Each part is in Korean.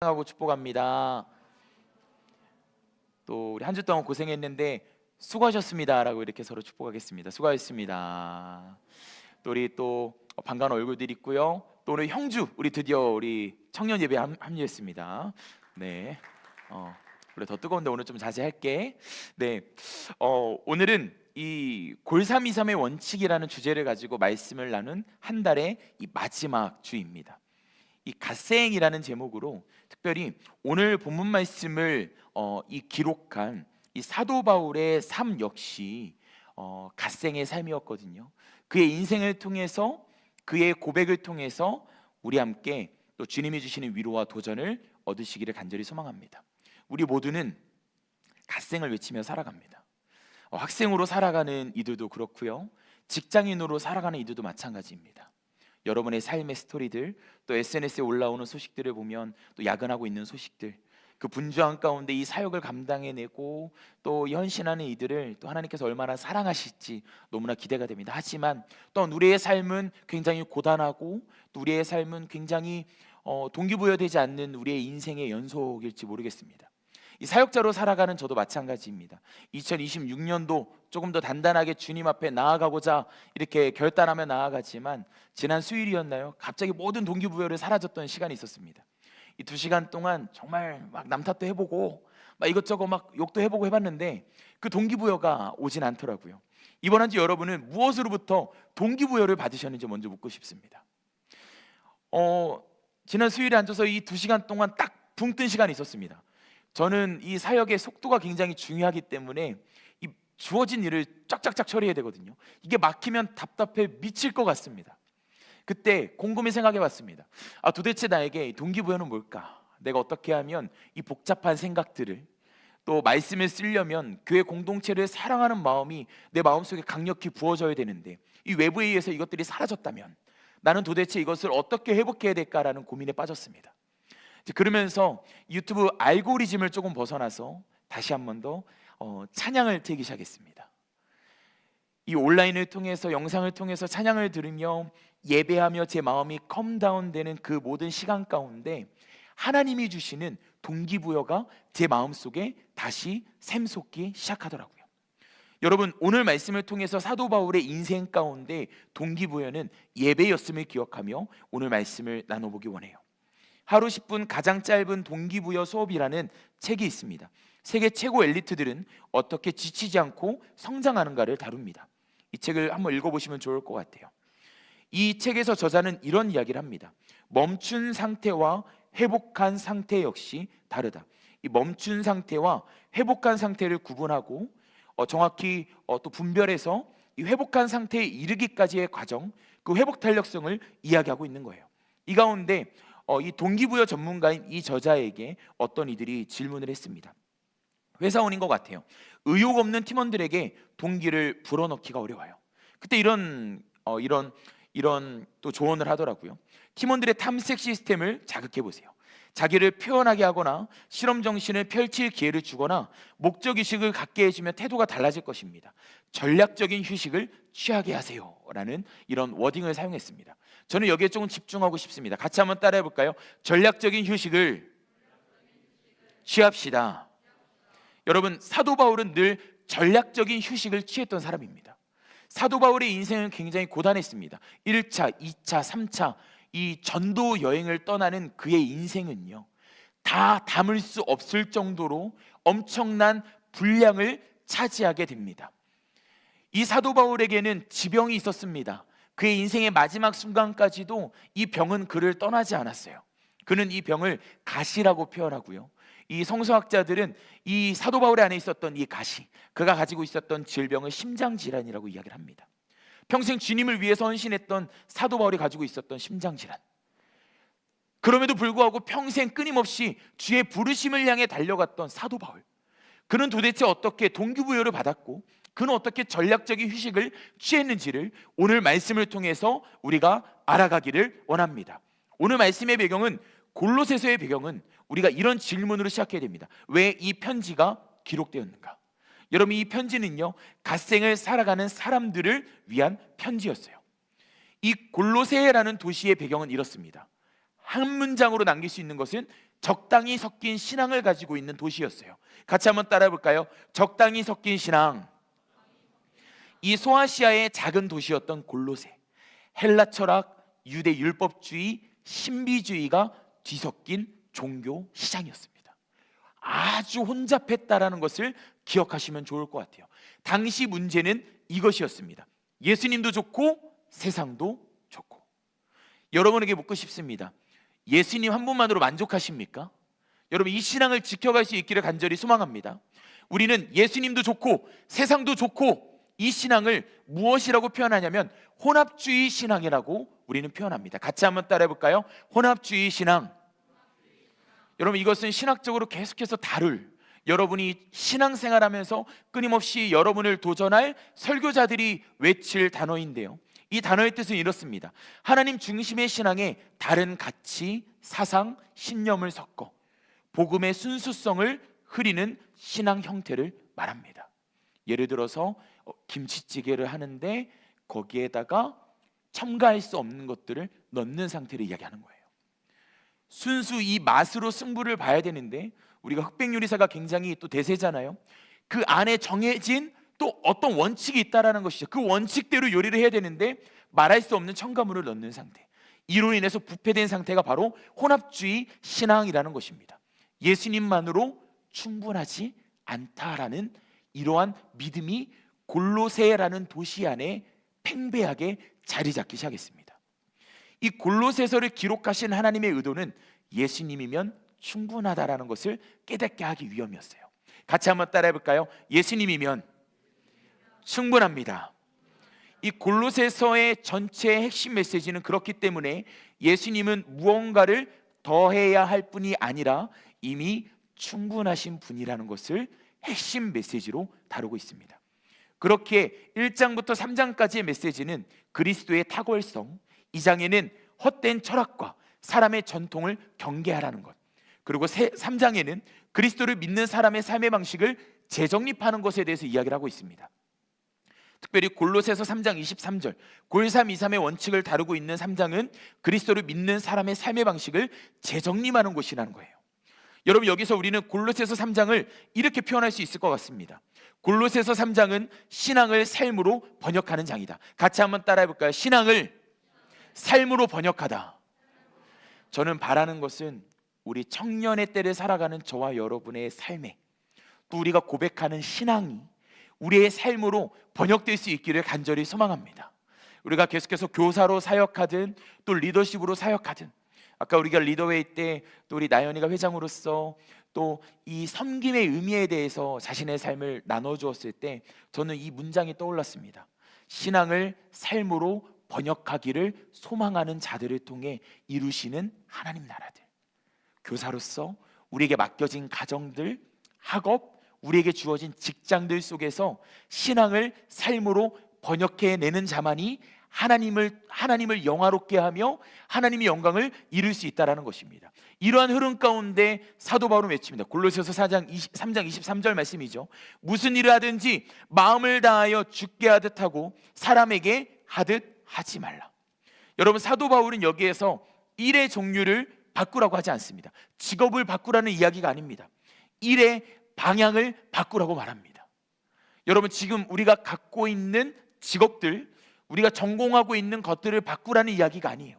하고 축복합니다. 또 우리 한 주 동안 고생했는데 수고하셨습니다라고 이렇게 서로 축복하겠습니다. 수고하셨습니다. 또 우리 또 반가운 얼굴들 있고요. 또 오늘 형주 우리 드디어 우리 청년 예배 합류했습니다. 네. 원래 더 뜨거운데 오늘 좀 자제할게. 네. 오늘은 이 골323의 원칙이라는 주제를 가지고 말씀을 나눈 한 달의 이 마지막 주입니다. 이 갓생이라는 제목으로 특별히 오늘 본문 말씀을 기록한 이 사도 바울의 삶 역시 갓생의 삶이었거든요. 그의 인생을 통해서, 그의 고백을 통해서 우리 함께 또 주님이 주시는 위로와 도전을 얻으시기를 간절히 소망합니다. 우리 모두는 갓생을 외치며 살아갑니다. 학생으로 살아가는 이들도 그렇고요, 직장인으로 살아가는 이들도 마찬가지입니다. 여러분의 삶의 스토리들, 또 SNS에 올라오는 소식들을 보면 또 야근하고 있는 소식들, 그 분주한 가운데 이 사역을 감당해내고 또 헌신하는 이들을 또 하나님께서 얼마나 사랑하실지 너무나 기대가 됩니다. 하지만 또 우리의 삶은 굉장히 고단하고 또 우리의 삶은 굉장히 동기부여되지 않는 우리의 인생의 연속일지 모르겠습니다. 이 사역자로 살아가는 저도 마찬가지입니다. 2026년도 조금 더 단단하게 주님 앞에 나아가고자 이렇게 결단하며 나아가지만 지난 수요일이었나요? 갑자기 모든 동기부여를 사라졌던 시간이 있었습니다. 이 2시간 동안 정말 막 남탓도 해보고 막 이것저것 막 욕도 해보고 해봤는데 그 동기부여가 오진 않더라고요. 이번 한 주 여러분은 무엇으로부터 동기부여를 받으셨는지 먼저 묻고 싶습니다. 지난 수요일에 앉아서 이 2시간 동안 딱 붕 뜬 시간이 있었습니다. 저는 이 사역의 속도가 굉장히 중요하기 때문에 이 주어진 일을 쫙쫙쫙 처리해야 되거든요. 이게 막히면 답답해 미칠 것 같습니다. 그때 곰곰이 생각해 봤습니다. 도대체 나에게 동기부여는 뭘까? 내가 어떻게 하면 이 복잡한 생각들을, 또 말씀을 쓰려면 교회 공동체를 사랑하는 마음이 내 마음속에 강력히 부어져야 되는데 이 외부에 의해서 이것들이 사라졌다면 나는 도대체 이것을 어떻게 회복해야 될까라는 고민에 빠졌습니다. 그러면서 유튜브 알고리즘을 조금 벗어나서 다시 한 번 더 찬양을 틀기 시작했습니다. 이 온라인을 통해서, 영상을 통해서 찬양을 들으며 예배하며 제 마음이 컴다운되는 그 모든 시간 가운데 하나님이 주시는 동기부여가 제 마음속에 다시 샘솟기 시작하더라고요. 여러분, 오늘 말씀을 통해서 사도 바울의 인생 가운데 동기부여는 예배였음을 기억하며 오늘 말씀을 나눠보기 원해요. 하루 10분 가장 짧은 동기부여 수업이라는 책이 있습니다. 세계 최고 엘리트들은 어떻게 지치지 않고 성장하는가를 다룹니다. 이 책을 한번 읽어보시면 좋을 것 같아요. 이 책에서 저자는 이런 이야기를 합니다. 멈춘 상태와 회복한 상태 역시 다르다. 이 멈춘 상태와 회복한 상태를 구분하고 정확히 또 분별해서 이 회복한 상태에 이르기까지의 과정, 그 회복 탄력성을 이야기하고 있는 거예요. 이 가운데 이 동기부여 전문가인 이 저자에게 어떤 이들이 질문을 했습니다. 회사원인 것 같아요. 의욕 없는 팀원들에게 동기를 불어넣기가 어려워요. 그때 이런 또 조언을 하더라고요. 팀원들의 탐색 시스템을 자극해 보세요. 자기를 표현하게 하거나 실험 정신을 펼칠 기회를 주거나 목적의식을 갖게 해주면 태도가 달라질 것입니다. 전략적인 휴식을 취하게 하세요 라는 이런 워딩을 사용했습니다. 저는 여기에 조금 집중하고 싶습니다. 같이 한번 따라해 볼까요? 전략적인 휴식을 취합시다. 여러분, 사도 바울은 늘 전략적인 휴식을 취했던 사람입니다. 사도 바울의 인생은 굉장히 고단했습니다. 1차, 2차, 3차 이 전도 여행을 떠나는 그의 인생은요, 다 담을 수 없을 정도로 엄청난 분량을 차지하게 됩니다. 이 사도 바울에게는 지병이 있었습니다. 그의 인생의 마지막 순간까지도 이 병은 그를 떠나지 않았어요. 그는 이 병을 가시라고 표현하고요, 이 성서학자들은 이 사도 바울의 안에 있었던 이 가시, 그가 가지고 있었던 질병을 심장질환이라고 이야기를 합니다. 평생 주님을 위해서 헌신했던 사도 바울이 가지고 있었던 심장질환, 그럼에도 불구하고 평생 끊임없이 주의 부르심을 향해 달려갔던 사도 바울, 그는 도대체 어떻게 동기부여를 받았고 그는 어떻게 전략적인 휴식을 취했는지를 오늘 말씀을 통해서 우리가 알아가기를 원합니다. 오늘 말씀의 배경은, 골로새서의 배경은 우리가 이런 질문으로 시작해야 됩니다. 왜 이 편지가 기록되었는가? 여러분, 이 편지는요, 갓생을 살아가는 사람들을 위한 편지였어요. 이 골로새라는 도시의 배경은 이렇습니다. 한 문장으로 남길 수 있는 것은 적당히 섞인 신앙을 가지고 있는 도시였어요. 같이 한번 따라해 볼까요? 적당히 섞인 신앙. 이 소아시아의 작은 도시였던 골로새, 헬라 철학, 유대 율법주의, 신비주의가 뒤섞인 종교 시장이었습니다. 아주 혼잡했다라는 것을 기억하시면 좋을 것 같아요. 당시 문제는 이것이었습니다. 예수님도 좋고 세상도 좋고. 여러분에게 묻고 싶습니다. 예수님 한 분만으로 만족하십니까? 여러분, 이 신앙을 지켜갈 수 있기를 간절히 소망합니다. 우리는 예수님도 좋고 세상도 좋고, 이 신앙을 무엇이라고 표현하냐면 혼합주의 신앙이라고 우리는 표현합니다. 같이 한번 따라해 볼까요? 혼합주의 신앙. 여러분, 이것은 신학적으로 계속해서 다룰, 여러분이 신앙생활하면서 끊임없이 여러분을 도전할 설교자들이 외칠 단어인데요, 이 단어의 뜻은 이렇습니다. 하나님 중심의 신앙에 다른 가치, 사상, 신념을 섞어 복음의 순수성을 흐리는 신앙 형태를 말합니다. 예를 들어서 김치찌개를 하는데 거기에다가 첨가할 수 없는 것들을 넣는 상태를 이야기하는 거예요. 순수 이 맛으로 승부를 봐야 되는데, 우리가 흑백 요리사가 굉장히 또 대세잖아요. 그 안에 정해진 또 어떤 원칙이 있다라는 것이죠. 그 원칙대로 요리를 해야 되는데 말할 수 없는 첨가물을 넣는 상태, 이로 인해서 부패된 상태가 바로 혼합주의 신앙이라는 것입니다. 예수님만으로 충분하지 않다라는 이러한 믿음이 골로새라는 도시 안에 팽배하게 자리 잡기 시작했습니다. 이 골로새서를 기록하신 하나님의 의도는 예수님이면 충분하다라는 것을 깨닫게 하기 위함이었어요. 같이 한번 따라해 볼까요? 예수님이면 충분합니다. 이 골로새서의 전체의 핵심 메시지는 그렇기 때문에 예수님은 무언가를 더해야 할 뿐이 아니라 이미 충분하신 분이라는 것을 핵심 메시지로 다루고 있습니다. 그렇게 1장부터 3장까지의 메시지는 그리스도의 탁월성, 2장에는 헛된 철학과 사람의 전통을 경계하라는 것, 그리고 3장에는 그리스도를 믿는 사람의 삶의 방식을 재정립하는 것에 대해서 이야기를 하고 있습니다. 특별히 골로새서 3장 23절 골323의 원칙을 다루고 있는 3장은 그리스도를 믿는 사람의 삶의 방식을 재정립하는 곳이라는 거예요. 여러분, 여기서 우리는 골로새서 3장을 이렇게 표현할 수 있을 것 같습니다. 골로새서 3장은 신앙을 삶으로 번역하는 장이다. 같이 한번 따라해 볼까요? 신앙을 삶으로 번역하다. 저는 바라는 것은 우리 청년의 때를 살아가는 저와 여러분의 삶에, 또 우리가 고백하는 신앙이 우리의 삶으로 번역될 수 있기를 간절히 소망합니다. 우리가 계속해서 교사로 사역하든 또 리더십으로 사역하든, 아까 우리가 리더회의 때 또 우리 나연이가 회장으로서 또 이 섬김의 의미에 대해서 자신의 삶을 나눠주었을 때 저는 이 문장이 떠올랐습니다. 신앙을 삶으로 번역하기를 소망하는 자들을 통해 이루시는 하나님 나라들. 교사로서 우리에게 맡겨진 가정들, 학업, 우리에게 주어진 직장들 속에서 신앙을 삶으로 번역해내는 자만이 하나님을 영화롭게 하며 하나님의 영광을 이룰 수 있다는 것입니다. 이러한 흐름 가운데 사도 바울은 외칩니다. 골로새서 3장 23절 말씀이죠. 무슨 일을 하든지 마음을 다하여 주께 하듯 하고 사람에게 하듯 하지 말라. 여러분, 사도 바울은 여기에서 일의 종류를 바꾸라고 하지 않습니다. 직업을 바꾸라는 이야기가 아닙니다. 일의 방향을 바꾸라고 말합니다. 여러분, 지금 우리가 갖고 있는 직업들, 우리가 전공하고 있는 것들을 바꾸라는 이야기가 아니에요.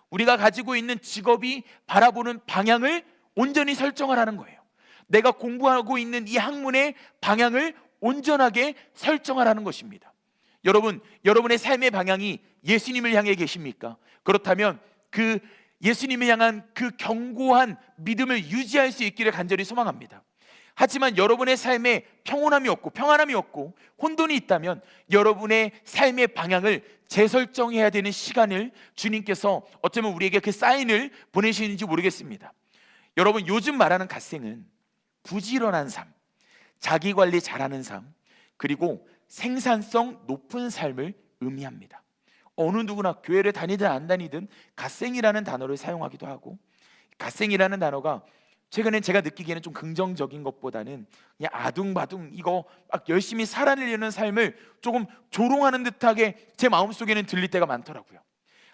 우리가 가지고 있는 직업이 바라보는 방향을 온전히 설정하라는 거예요. 내가 공부하고 있는 이 학문의 방향을 온전하게 설정하라는 것입니다. 여러분, 여러분의 삶의 방향이 예수님을 향해 계십니까? 그렇다면 그 예수님을 향한 그 견고한 믿음을 유지할 수 있기를 간절히 소망합니다. 하지만 여러분의 삶에 평온함이 없고 평안함이 없고 혼돈이 있다면 여러분의 삶의 방향을 재설정해야 되는 시간을 주님께서 어쩌면 우리에게 그 사인을 보내시는지 모르겠습니다. 여러분, 요즘 말하는 갓생은 부지런한 삶, 자기관리 잘하는 삶, 그리고 생산성 높은 삶을 의미합니다. 어느 누구나 교회를 다니든 안 다니든 갓생이라는 단어를 사용하기도 하고, 갓생이라는 단어가 최근엔 제가 느끼기에는 좀 긍정적인 것보다는 그냥 아둥바둥 이거 막 열심히 살아내려는 삶을 조금 조롱하는 듯하게 제 마음속에는 들릴 때가 많더라고요.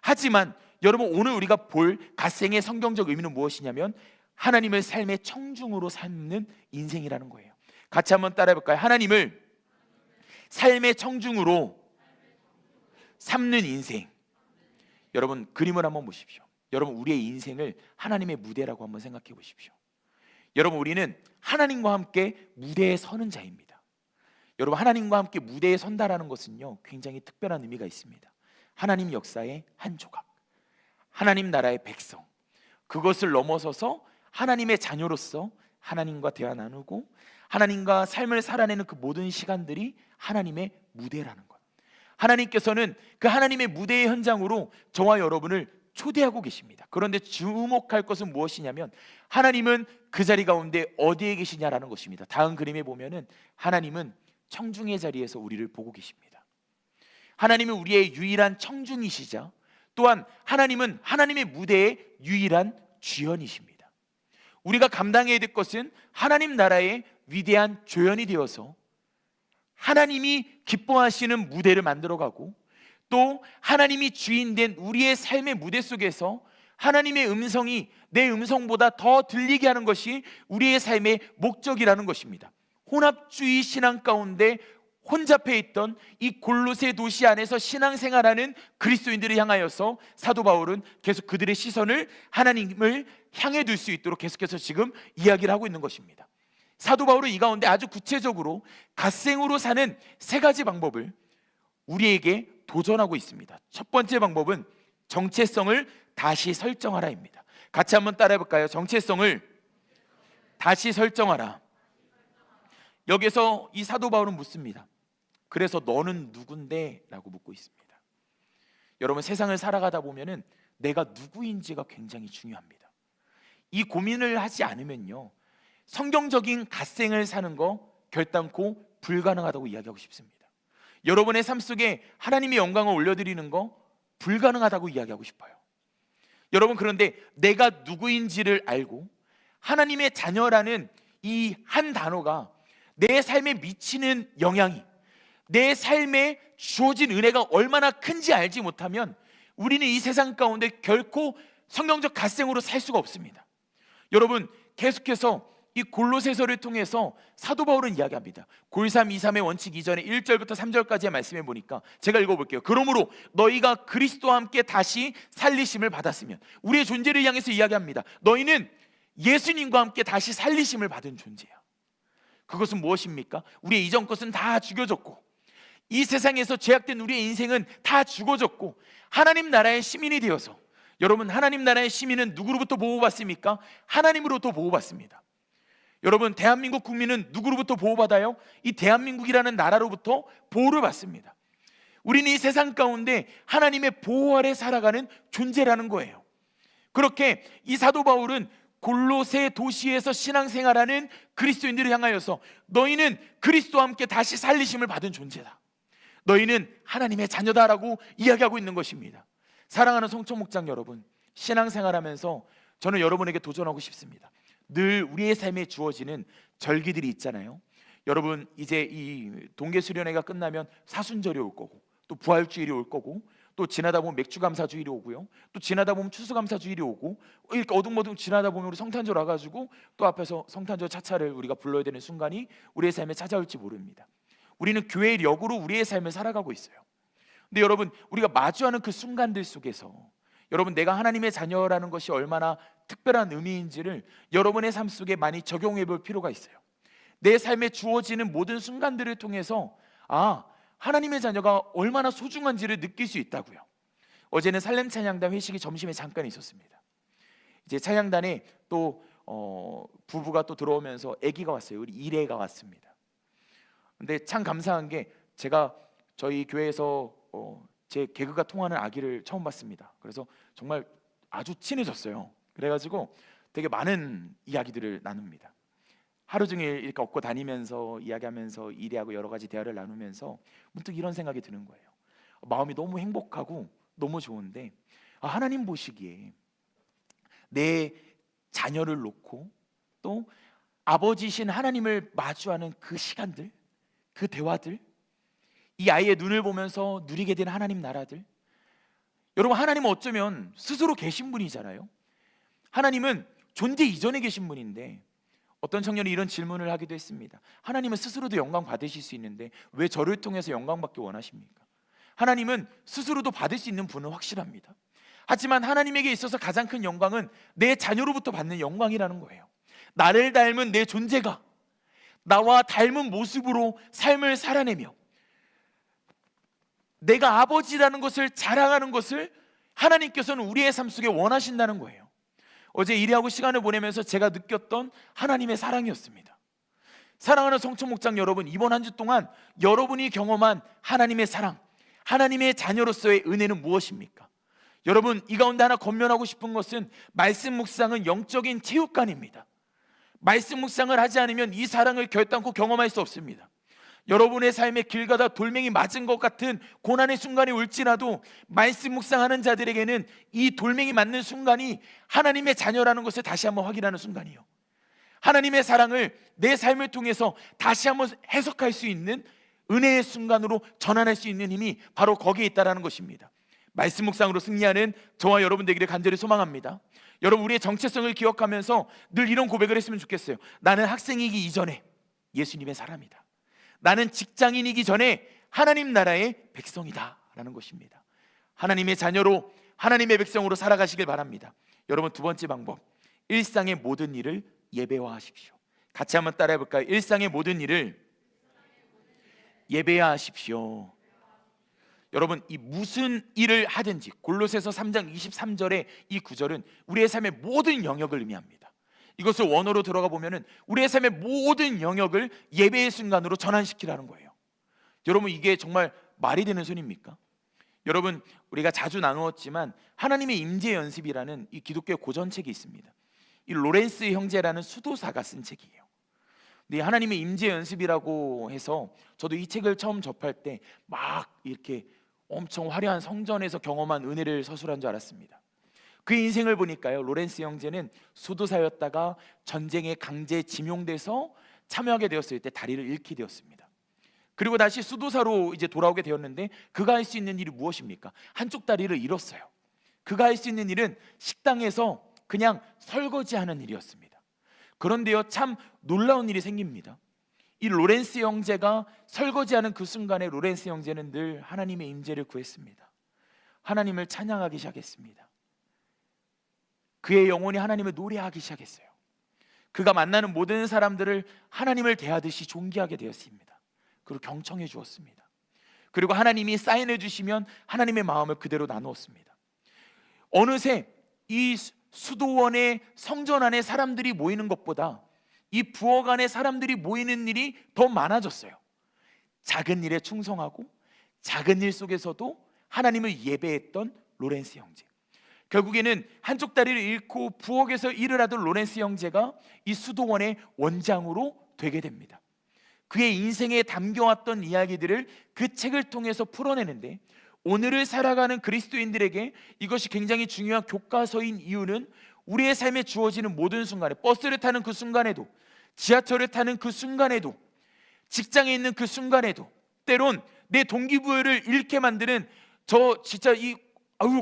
하지만 여러분, 오늘 우리가 볼 갓생의 성경적 의미는 무엇이냐면 하나님을 삶의 청중으로 삼는 인생이라는 거예요. 같이 한번 따라해 볼까요? 하나님을 삶의 청중으로 삼는 인생. 여러분 그림을 한번 보십시오. 여러분 우리의 인생을 하나님의 무대라고 한번 생각해 보십시오. 여러분 우리는 하나님과 함께 무대에 서는 자입니다. 여러분 하나님과 함께 무대에 선다라는 것은요 굉장히 특별한 의미가 있습니다. 하나님 역사의 한 조각, 하나님 나라의 백성, 그것을 넘어서서 하나님의 자녀로서 하나님과 대화 나누고 하나님과 삶을 살아내는 그 모든 시간들이 하나님의 무대라는 것. 하나님께서는 그 하나님의 무대의 현장으로 저와 여러분을 초대하고 계십니다. 그런데 주목할 것은 무엇이냐면 하나님은 그 자리 가운데 어디에 계시냐라는 것입니다. 다음 그림에 보면은 하나님은 청중의 자리에서 우리를 보고 계십니다. 하나님은 우리의 유일한 청중이시자 또한 하나님은 하나님의 무대의 유일한 주연이십니다. 우리가 감당해야 될 것은 하나님 나라의 위대한 조연이 되어서 하나님이 기뻐하시는 무대를 만들어가고 또 하나님이 주인된 우리의 삶의 무대 속에서 하나님의 음성이 내 음성보다 더 들리게 하는 것이 우리의 삶의 목적이라는 것입니다. 혼합주의 신앙 가운데 혼잡해 있던 이 골로새 도시 안에서 신앙생활하는 그리스도인들을 향하여서 사도 바울은 계속 그들의 시선을 하나님을 향해 둘 수 있도록 계속해서 지금 이야기를 하고 있는 것입니다. 사도 바울은 이 가운데 아주 구체적으로 갓생으로 사는 세 가지 방법을 우리에게 도전하고 있습니다. 첫 번째 방법은 정체성을 다시 설정하라입니다. 같이 한번 따라해 볼까요? 정체성을 다시 설정하라. 여기서 이 사도 바울은 묻습니다. 그래서 너는 누군데? 라고 묻고 있습니다. 여러분 세상을 살아가다 보면은 내가 누구인지가 굉장히 중요합니다. 이 고민을 하지 않으면요 성경적인 갓생을 사는 거 결단코 불가능하다고 이야기하고 싶습니다. 여러분의 삶 속에 하나님의 영광을 올려드리는 거 불가능하다고 이야기하고 싶어요. 여러분 그런데 내가 누구인지를 알고 하나님의 자녀라는 이 한 단어가 내 삶에 미치는 영향이 내 삶에 주어진 은혜가 얼마나 큰지 알지 못하면 우리는 이 세상 가운데 결코 성경적 갓생으로 살 수가 없습니다. 여러분 계속해서 이 골로새서를 통해서 사도 바울은 이야기합니다. 골323의 원칙 이전에 1절부터 3절까지의 말씀해 보니까 제가 읽어볼게요. 그러므로 너희가 그리스도와 함께 다시 살리심을 받았으면, 우리의 존재를 향해서 이야기합니다. 너희는 예수님과 함께 다시 살리심을 받은 존재야. 그것은 무엇입니까? 우리의 이전 것은 다 죽여졌고 이 세상에서 죄악된 우리의 인생은 다 죽어졌고 하나님 나라의 시민이 되어서, 여러분 하나님 나라의 시민은 누구로부터 보호받습니까? 하나님으로부터 보호받습니다. 여러분 대한민국 국민은 누구로부터 보호받아요? 이 대한민국이라는 나라로부터 보호를 받습니다. 우리는 이 세상 가운데 하나님의 보호 아래 살아가는 존재라는 거예요. 그렇게 이 사도 바울은 골로새 도시에서 신앙생활하는 그리스도인들을 향하여서 너희는 그리스도와 함께 다시 살리심을 받은 존재다, 너희는 하나님의 자녀다라고 이야기하고 있는 것입니다. 사랑하는 성촌목장 여러분, 신앙생활하면서 저는 여러분에게 도전하고 싶습니다. 늘 우리의 삶에 주어지는 절기들이 있잖아요. 여러분 이제 이 동계수련회가 끝나면 사순절이 올 거고 또 부활주일이 올 거고 또 지나다 보면 맥주감사주일이 오고요, 또 지나다 보면 추수감사주일이 오고 이렇게 어둑머둑 지나다 보면 우리 성탄절 와가지고 또 앞에서 성탄절 차차를 우리가 불러야 되는 순간이 우리의 삶에 찾아올지 모릅니다. 우리는 교회의 역으로 우리의 삶을 살아가고 있어요. 근데 여러분 우리가 마주하는 그 순간들 속에서 여러분 내가 하나님의 자녀라는 것이 얼마나 특별한 의미인지를 여러분의 삶 속에 많이 적용해 볼 필요가 있어요. 내 삶에 주어지는 모든 순간들을 통해서 하나님의 자녀가 얼마나 소중한지를 느낄 수 있다고요. 어제는 살렘 찬양단 회식이 점심에 잠깐 있었습니다. 이제 찬양단에 또 부부가 또 들어오면서 아기가 왔어요. 우리 이래가 왔습니다. 근데 참 감사한 게 제가 저희 교회에서 제 개그가 통하는 아기를 처음 봤습니다. 그래서 정말 아주 친해졌어요. 그래가지고 되게 많은 이야기들을 나눕니다. 하루 종일 이렇게 업고 다니면서 이야기하면서 일하고 여러 가지 대화를 나누면서 문득 이런 생각이 드는 거예요. 마음이 너무 행복하고 너무 좋은데 하나님 보시기에 내 자녀를 놓고 또 아버지신 하나님을 마주하는 그 시간들, 그 대화들, 이 아이의 눈을 보면서 누리게 된 하나님 나라들, 여러분 하나님은 어쩌면 스스로 계신 분이잖아요. 하나님은 존재 이전에 계신 분인데 어떤 청년이 이런 질문을 하기도 했습니다. 하나님은 스스로도 영광 받으실 수 있는데 왜 저를 통해서 영광받기 원하십니까? 하나님은 스스로도 받을 수 있는 분은 확실합니다. 하지만 하나님에게 있어서 가장 큰 영광은 내 자녀로부터 받는 영광이라는 거예요. 나를 닮은 내 존재가 나와 닮은 모습으로 삶을 살아내며 내가 아버지라는 것을 자랑하는 것을 하나님께서는 우리의 삶 속에 원하신다는 거예요. 어제 일하고 시간을 보내면서 제가 느꼈던 하나님의 사랑이었습니다. 사랑하는 성천목장 여러분, 이번 한 주 동안 여러분이 경험한 하나님의 사랑, 하나님의 자녀로서의 은혜는 무엇입니까? 여러분, 이 가운데 하나 권면하고 싶은 것은 말씀 묵상은 영적인 체육관입니다. 말씀 묵상을 하지 않으면 이 사랑을 결단코 경험할 수 없습니다. 여러분의 삶에 길 가다 돌멩이 맞은 것 같은 고난의 순간이 올지라도 말씀 묵상하는 자들에게는 이 돌멩이 맞는 순간이 하나님의 자녀라는 것을 다시 한번 확인하는 순간이요, 하나님의 사랑을 내 삶을 통해서 다시 한번 해석할 수 있는 은혜의 순간으로 전환할 수 있는 힘이 바로 거기에 있다는 것입니다. 말씀 묵상으로 승리하는 저와 여러분 되기를 간절히 소망합니다. 여러분, 우리의 정체성을 기억하면서 늘 이런 고백을 했으면 좋겠어요. 나는 학생이기 이전에 예수님의 사람이다. 나는 직장인이기 전에 하나님 나라의 백성이다 라는 것입니다. 하나님의 자녀로, 하나님의 백성으로 살아가시길 바랍니다. 여러분, 두 번째 방법, 일상의 모든 일을 예배화하십시오. 같이 한번 따라해 볼까요? 일상의 모든 일을 예배화하십시오. 여러분, 이 무슨 일을 하든지, 골로새서 3장 23절의 이 구절은 우리의 삶의 모든 영역을 의미합니다. 이것을 원어로 들어가 보면은 우리의 삶의 모든 영역을 예배의 순간으로 전환시키라는 거예요. 여러분, 이게 정말 말이 되는 소리입니까? 여러분, 우리가 자주 나누었지만 하나님의 임재 연습이라는 이 기독교의 고전책이 있습니다. 이 로렌스 형제라는 수도사가 쓴 책이에요. 근데 하나님의 임재 연습이라고 해서 저도 이 책을 처음 접할 때 막 이렇게 엄청 화려한 성전에서 경험한 은혜를 서술한 줄 알았습니다. 그 인생을 보니까요, 로렌스 형제는 수도사였다가 전쟁에 강제 지명돼서 참여하게 되었을 때 다리를 잃게 되었습니다. 그리고 다시 수도사로 이제 돌아오게 되었는데 그가 할 수 있는 일이 무엇입니까? 한쪽 다리를 잃었어요. 그가 할 수 있는 일은 식당에서 그냥 설거지하는 일이었습니다. 그런데요, 참 놀라운 일이 생깁니다. 이 로렌스 형제가 설거지하는 그 순간에 로렌스 형제는 늘 하나님의 임재를 구했습니다. 하나님을 찬양하기 시작했습니다. 그의 영혼이 하나님을 노래하기 시작했어요. 그가 만나는 모든 사람들을 하나님을 대하듯이 존귀하게 되었습니다. 그리고 경청해 주었습니다. 그리고 하나님이 사인해 주시면 하나님의 마음을 그대로 나누었습니다. 어느새 이 수도원의 성전 안에 사람들이 모이는 것보다 이 부엌 안에 사람들이 모이는 일이 더 많아졌어요. 작은 일에 충성하고 작은 일 속에서도 하나님을 예배했던 로렌스 형제, 결국에는 한쪽 다리를 잃고 부엌에서 일을 하던 로렌스 형제가 이 수도원의 원장으로 되게 됩니다. 그의 인생에 담겨왔던 이야기들을 그 책을 통해서 풀어내는데, 오늘을 살아가는 그리스도인들에게 이것이 굉장히 중요한 교과서인 이유는 우리의 삶에 주어지는 모든 순간에, 버스를 타는 그 순간에도, 지하철을 타는 그 순간에도, 직장에 있는 그 순간에도, 때론 내 동기부여를 잃게 만드는 저 진짜 이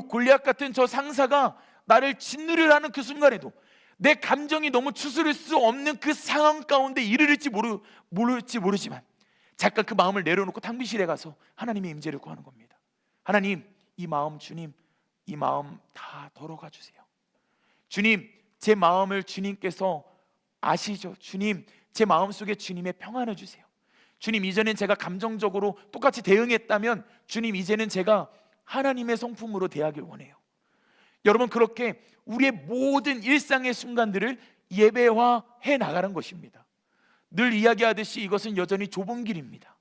골리앗 같은 저 상사가 나를 짓누르려 하는 그 순간에도, 내 감정이 너무 추스를 수 없는 그 상황 가운데 이르를지 모르지만 잠깐 그 마음을 내려놓고 탕비실에 가서 하나님의 임재를 구하는 겁니다. 하나님, 이 마음, 주님, 이 마음 다 덜어가 주세요. 주님, 제 마음을 주님께서 아시죠? 주님, 제 마음속에 주님의 평안을 주세요. 주님, 이전엔 제가 감정적으로 똑같이 대응했다면 주님, 이제는 제가 하나님의 성품으로 대하길 원해요. 여러분, 그렇게 우리의 모든 일상의 순간들을 예배화해 나가는 것입니다. 늘 이야기하듯이 이것은 여전히 좁은 길입니다.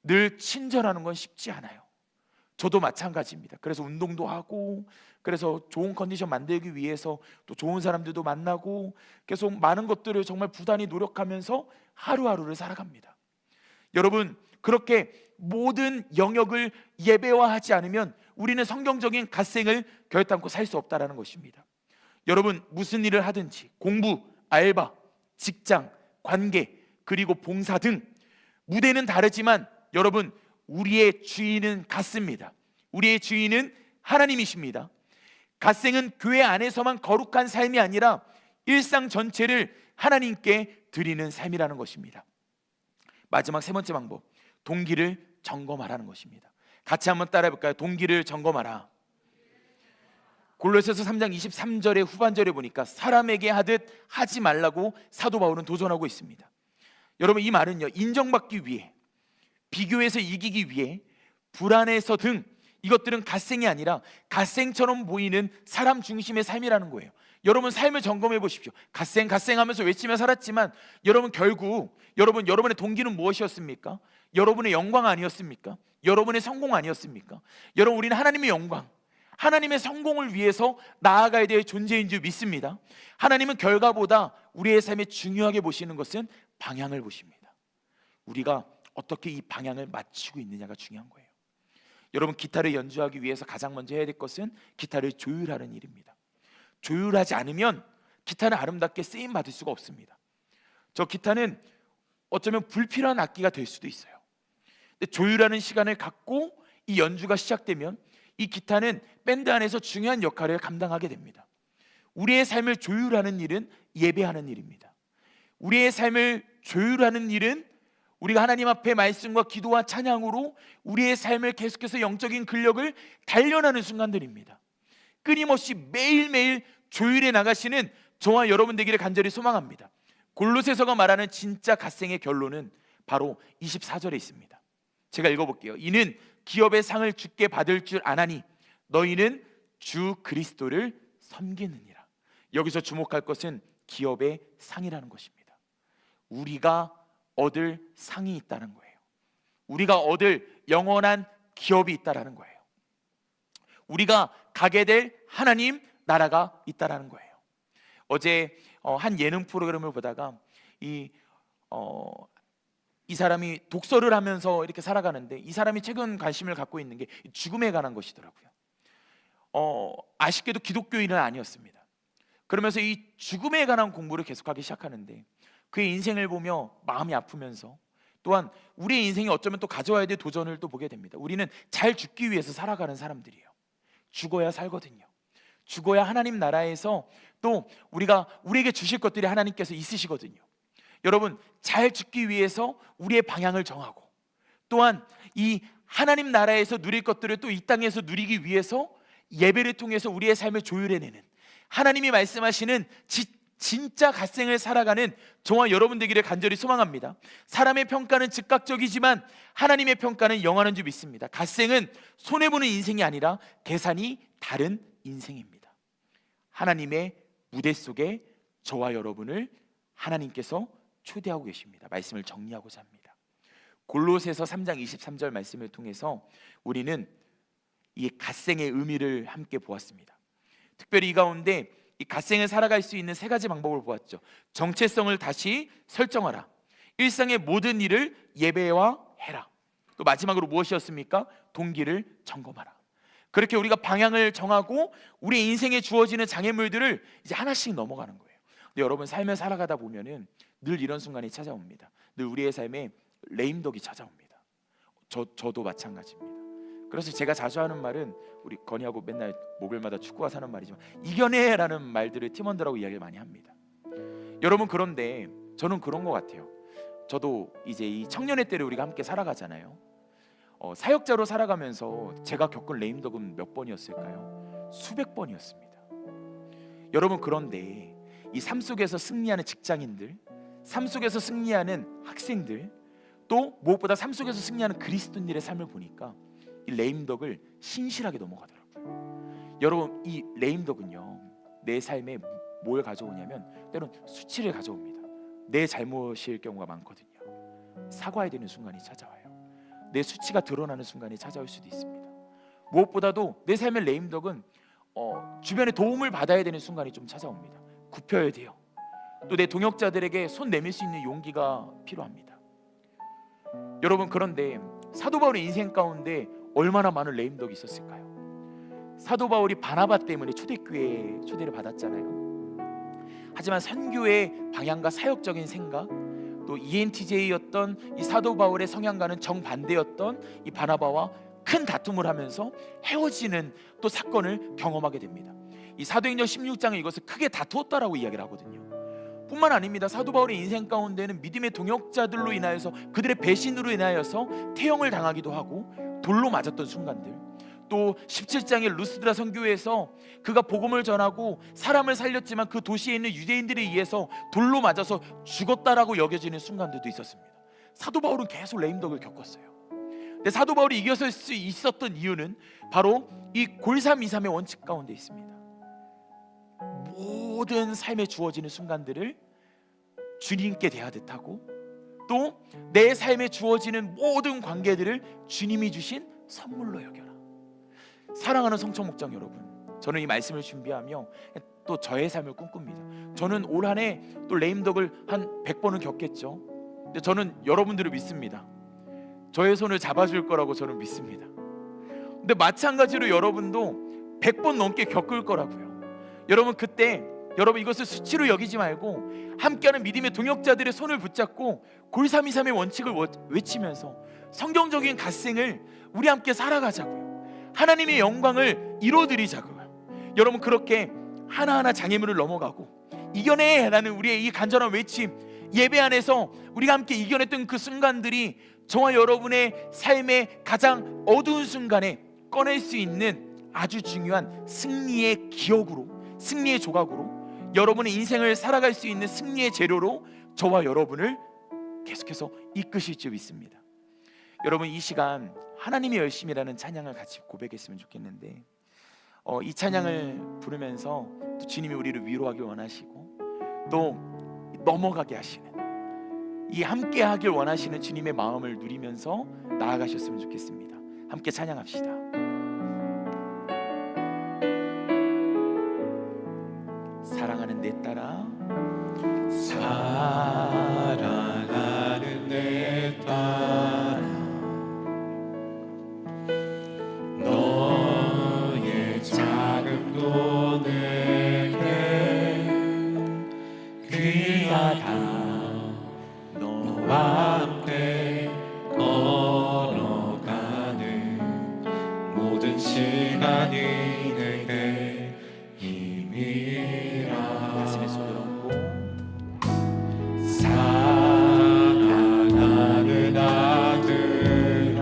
늘 친절하는 건 쉽지 않아요. 저도 마찬가지입니다. 그래서 운동도 하고, 그래서 좋은 컨디션 만들기 위해서 또 좋은 사람들도 만나고, 계속 많은 것들을 정말 부단히 노력하면서 하루하루를 살아갑니다. 여러분, 그렇게 모든 영역을 예배화하지 않으면 우리는 성경적인 갓생을 결단코 살 수 없다는 것입니다. 여러분, 무슨 일을 하든지, 공부, 알바, 직장, 관계, 그리고 봉사 등 무대는 다르지만 여러분, 우리의 주인은 같습니다. 우리의 주인은 하나님이십니다. 갓생은 교회 안에서만 거룩한 삶이 아니라 일상 전체를 하나님께 드리는 삶이라는 것입니다. 마지막 세 번째 방법, 동기를 점검하라는 것입니다. 같이 한번 따라해 볼까요? 동기를 점검하라. 골로새서 3장 23절의 후반절에 보니까 사람에게 하듯 하지 말라고 사도 바울은 도전하고 있습니다. 여러분, 이 말은요, 인정받기 위해, 비교해서 이기기 위해, 불안해서 등, 이것들은 갓생이 아니라 갓생처럼 보이는 사람 중심의 삶이라는 거예요. 여러분, 삶을 점검해 보십시오. 갓생 하면서 외치며 살았지만 여러분, 결국 여러분의 동기는 무엇이었습니까? 여러분의 영광 아니었습니까? 여러분의 성공 아니었습니까? 여러분, 우리는 하나님의 영광, 하나님의 성공을 위해서 나아가야 될 존재인 줄 믿습니다. 하나님은 결과보다 우리의 삶에 중요하게 보시는 것은 방향을 보십니다. 우리가 어떻게 이 방향을 맞추고 있느냐가 중요한 거예요. 여러분, 기타를 연주하기 위해서 가장 먼저 해야 될 것은 기타를 조율하는 일입니다. 조율하지 않으면 기타는 아름답게 쓰임 받을 수가 없습니다. 저 기타는 어쩌면 불필요한 악기가 될 수도 있어요. 근데 조율하는 시간을 갖고 이 연주가 시작되면 이 기타는 밴드 안에서 중요한 역할을 감당하게 됩니다. 우리의 삶을 조율하는 일은 예배하는 일입니다. 우리의 삶을 조율하는 일은 우리가 하나님 앞에 말씀과 기도와 찬양으로 우리의 삶을 계속해서 영적인 근력을 단련하는 순간들입니다. 끊임없이 매일매일 조율해 나가시는 저와 여러분 되기를 간절히 소망합니다. 골로새서가 말하는 진짜 갓생의 결론은 바로 24절에 있습니다. 제가 읽어볼게요. 이는 기업의 상을 주께 받을 줄 아나니 너희는 주 그리스도를 섬기느니라. 여기서 주목할 것은 기업의 상이라는 것입니다. 우리가 얻을 상이 있다는 거예요. 우리가 얻을 영원한 기업이 있다는 거예요. 우리가 가게 될 하나님 나라가 있다는 거예요. 어제 한 예능 프로그램을 보다가 이 사람이 독서를 하면서 이렇게 살아가는데, 이 사람이 최근 관심을 갖고 있는 게 죽음에 관한 것이더라고요. 아쉽게도 기독교인은 아니었습니다. 그러면서 이 죽음에 관한 공부를 계속하기 시작하는데 그의 인생을 보며 마음이 아프면서 또한 우리의 인생이 어쩌면 또 가져와야 될 도전을 또 보게 됩니다. 우리는 잘 죽기 위해서 살아가는 사람들이에요. 죽어야 살거든요. 죽어야 하나님 나라에서 또 우리에게 주실 것들이 하나님께서 있으시거든요. 여러분, 잘 죽기 위해서 우리의 방향을 정하고 또한 이 하나님 나라에서 누릴 것들을 또 이 땅에서 누리기 위해서 예배를 통해서 우리의 삶을 조율해내는, 하나님이 말씀하시는 진짜 갓생을 살아가는 저와 여러분 되기를 간절히 소망합니다. 사람의 평가는 즉각적이지만 하나님의 평가는 영원한 줄 믿습니다. 갓생은 손해보는 인생이 아니라 계산이 다른 인생입니다. 하나님의 무대 속에 저와 여러분을 하나님께서 초대하고 계십니다. 말씀을 정리하고자 합니다. 골로새서 3장 23절 말씀을 통해서 우리는 이 갓생의 의미를 함께 보았습니다. 특별히 이 가운데 이 갓생을 살아갈 수 있는 세 가지 방법을 보았죠. 정체성을 다시 설정하라. 일상의 모든 일을 예배화해라. 또 마지막으로 무엇이었습니까? 동기를 점검하라. 그렇게 우리가 방향을 정하고 우리 인생에 주어지는 장애물들을 이제 하나씩 넘어가는 거예요. 근데 여러분, 삶을 살아가다 보면은 늘 이런 순간이 찾아옵니다. 늘 우리의 삶에 레임덕이 찾아옵니다. 저도 마찬가지입니다. 그래서 제가 자주 하는 말은, 우리 건이하고 맨날 목요일마다 축구화 사는 말이지만, 이겨내라는 말들을 팀원들하고 이야기를 많이 합니다. 여러분, 그런데 저는 그런 것 같아요. 저도 이제 이 청년의 때를 우리가 함께 살아가잖아요. 사역자로 살아가면서 제가 겪은 레임덕은 몇 번이었을까요? 수백 번이었습니다. 여러분, 그런데 이 삶 속에서 승리하는 직장인들, 삶 속에서 승리하는 학생들, 또 무엇보다 삶 속에서 승리하는 그리스도인들의 삶을 보니까 이 레임덕을 신실하게 넘어가더라고요. 여러분, 이 레임덕은요, 내 삶에 뭘 가져오냐면 때론 수치를 가져옵니다. 내 잘못일 경우가 많거든요. 사과해야 되는 순간이 찾아와요. 내 수치가 드러나는 순간이 찾아올 수도 있습니다. 무엇보다도 내 삶의 레임덕은 주변에 도움을 받아야 되는 순간이 좀 찾아옵니다. 굽혀야 돼요. 또 내 동역자들에게 손 내밀 수 있는 용기가 필요합니다. 여러분, 그런데 사도 바울의 인생 가운데 얼마나 많은 레임덕이 있었을까요? 사도 바울이 바나바 때문에 초대교회에 초대를 받았잖아요. 하지만 선교의 방향과 사역적인 생각, 또 ENTJ였던 이 사도 바울의 성향과는 정반대였던 이 바나바와 큰 다툼을 하면서 헤어지는 또 사건을 경험하게 됩니다. 이 사도행전 16장에 이것을 크게 다투었다라고 이야기를 하거든요. 뿐만 아닙니다. 사도 바울의 인생 가운데는 믿음의 동역자들로 인하여서 그들의 배신으로 인하여서 태형을 당하기도 하고 돌로 맞았던 순간들, 또 17장의 루스드라 선교회에서 그가 복음을 전하고 사람을 살렸지만 그 도시에 있는 유대인들에 의해서 돌로 맞아서 죽었다라고 여겨지는 순간들도 있었습니다. 사도 바울은 계속 레임덕을 겪었어요. 근데 사도 바울이 이겼을 수 있었던 이유는 바로 이 골삼이삼의 원칙 가운데 있습니다. 모든 삶에 주어지는 순간들을 주님께 대하듯 하고, 또 내 삶에 주어지는 모든 관계들을 주님이 주신 선물로 여겨라. 사랑하는 성청 목장 여러분, 저는 이 말씀을 준비하며 또 저의 삶을 꿈꿉니다. 저는 올 한 해 또 레임덕을 한 100번은 겪겠죠. 근데 저는 여러분들을 믿습니다. 저의 손을 잡아줄 거라고 저는 믿습니다. 근데 마찬가지로 여러분도 100번 넘게 겪을 거라고요. 여러분, 그때 여러분 이것을 수치로 여기지 말고 함께하는 믿음의 동역자들의 손을 붙잡고 골삼이삼의 원칙을 외치면서 성경적인 갓생을 우리 함께 살아가자고요. 하나님의 영광을 이루어드리자고요. 여러분, 그렇게 하나하나 장애물을 넘어가고 이겨내라는 우리의 이 간절한 외침, 예배 안에서 우리가 함께 이겨냈던 그 순간들이 저와 여러분의 삶의 가장 어두운 순간에 꺼낼 수 있는 아주 중요한 승리의 기억으로, 승리의 조각으로, 여러분의 인생을 살아갈 수 있는 승리의 재료로 저와 여러분을 계속해서 이끄실 줄 믿습니다. 여러분, 이 시간 하나님의 열심이라는 찬양을 같이 고백했으면 좋겠는데, 이 찬양을 부르면서 또 주님이 우리를 위로하길 원하시고 또 넘어가게 하시는, 이 함께하길 원하시는 주님의 마음을 누리면서 나아가셨으면 좋겠습니다. 함께 찬양합시다. 사랑하는 내 딸아, 사랑하는 내 딸아, 너의 자금도 내게 귀하다. 너와 함께 걸어가는 모든 시간이 내게 힘이라. 가슴에 손을 얹고 사랑하는 아들아,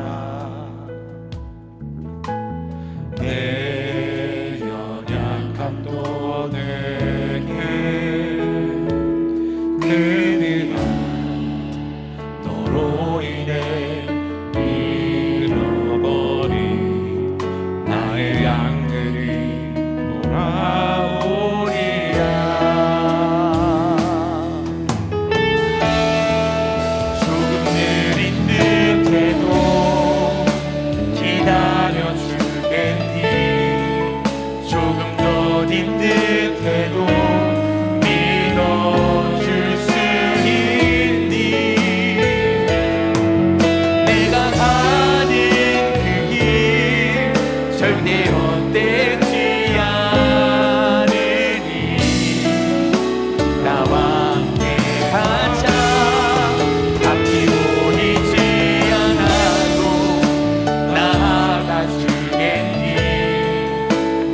내 연약함도 내게 그늘아, 너로 인해 잃어버린 나의 양들이 돌아오리라. 조금 느린 듯해도 기다려주겠니? 조금 더딘 듯해도 믿어줄 수 있니? 내가 가는 그 길 절대 헛되지 않으니 나와 함께 가자. 앞이 보이지 않아도 나아가 주겠니?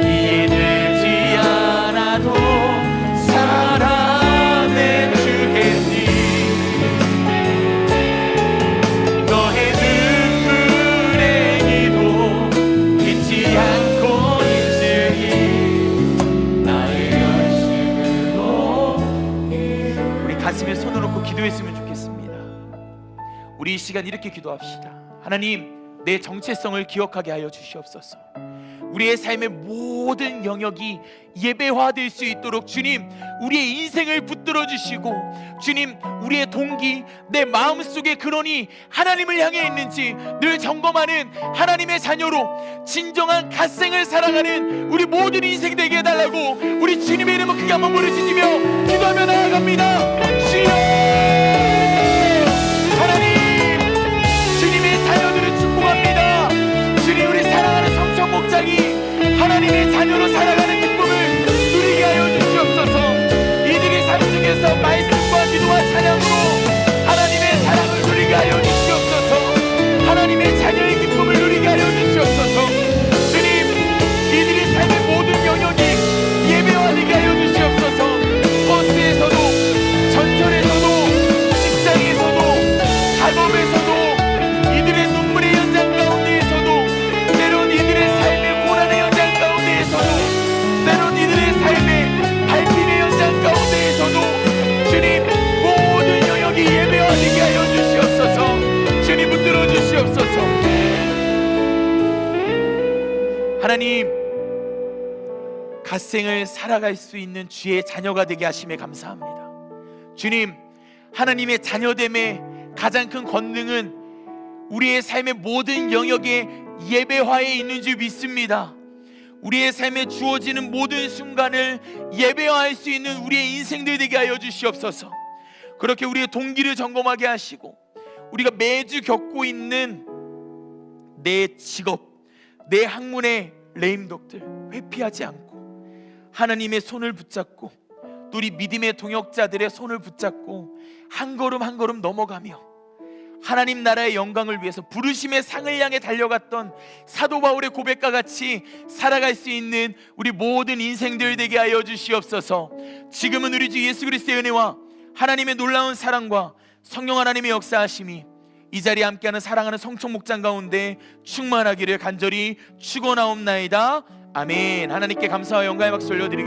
이해되지 않아도 사랑해 주겠니? 너의 눈물의 기도 잊지 않고 있으니 나의 열심으로 우리 가슴에 손을 얹고 기도했으면 좋겠습니다. 우리 이 시간 이렇게 기도합시다. 하나님, 내 정체성을 기억하게 하여 주시옵소서. 우리의 삶의 모든 영역이 예배화될 수 있도록 주님, 우리의 인생을 붙들어 주시고, 주님, 우리의 동기, 내 마음속의 근원이 하나님을 향해 있는지 늘 점검하는 하나님의 자녀로 진정한 갓생을 살아가는 우리 모든 인생 되게 해달라고 우리 주님의 이름을 크게 한번 부르짖으며 기도하며 나아갑니다. 주여, 하나님, 주님의 자녀들을 축복합니다. 주님, 우리 사랑하는 성청 목장이 하나님의 자녀로 살아가는 기쁨을 누리게 하여 주시옵소서. 이들의 삶 속에서 말씀과 기도와 찬양으로 하나님의 사랑을 누리게 하여 주시옵소서. 하나님의 자녀의 기쁨을 누리게 하여 주시옵소서. 주님, 이들의 삶의 모든 영역이 하나님, 갓생을 살아갈 수 있는 주의 자녀가 되게 하심에 감사합니다. 주님, 하나님의 자녀됨의 가장 큰 권능은 우리의 삶의 모든 영역에 예배화에 있는 줄 믿습니다. 우리의 삶에 주어지는 모든 순간을 예배화할 수 있는 우리의 인생들 되게 하여 주시옵소서. 그렇게 우리의 동기를 점검하게 하시고, 우리가 매주 겪고 있는 내 직업, 내 학문의 레임덕들 회피하지 않고 하나님의 손을 붙잡고, 또 우리 믿음의 동역자들의 손을 붙잡고 한 걸음 한 걸음 넘어가며 하나님 나라의 영광을 위해서 부르심의 상을 향해 달려갔던 사도 바울의 고백과 같이 살아갈 수 있는 우리 모든 인생들 되게 하여 주시옵소서. 지금은 우리 주 예수 그리스도의 은혜와 하나님의 놀라운 사랑과 성령 하나님의 역사하심이 이 자리에 함께하는 사랑하는 성총 목장 가운데 충만하기를 간절히 축원하옵나이다. 아멘. 하나님께 감사와 영광의 박수 올려드리겠습니다.